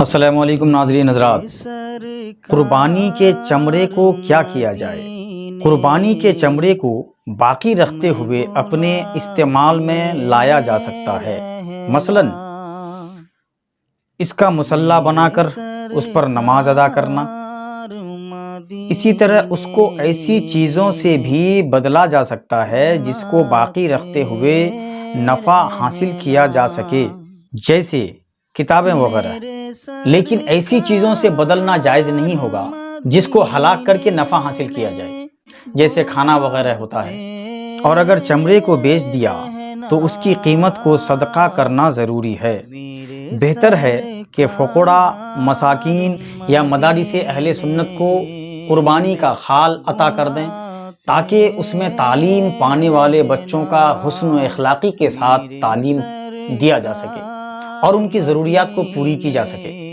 السلام علیکم ناظرین حضرات، قربانی کے چمڑے کو کیا کیا جائے؟ قربانی کے چمڑے کو باقی رکھتے ہوئے اپنے استعمال میں لایا جا سکتا ہے۔ مثلا اس کا مصلی بنا کر اس پر نماز ادا کرنا۔ اسی طرح اس کو ایسی چیزوں سے بھی بدلا جا سکتا ہے جس کو باقی رکھتے ہوئے نفع حاصل کیا جا سکے، جیسے کتابیں وغیرہ۔ لیکن ایسی چیزوں سے بدلنا جائز نہیں ہوگا جس کو ہلاک کر کے نفع حاصل کیا جائے، جیسے کھانا وغیرہ ہوتا ہے۔ اور اگر چمڑے کو بیچ دیا تو اس کی قیمت کو صدقہ کرنا ضروری ہے۔ بہتر ہے کہ فقراء، مساکین یا مدارس اہل سنت کو قربانی کا خال عطا کر دیں، تاکہ اس میں تعلیم پانے والے بچوں کا حسن و اخلاقی کے ساتھ تعلیم دیا جا سکے اور ان کی ضروریات کو پوری کی جا سکے۔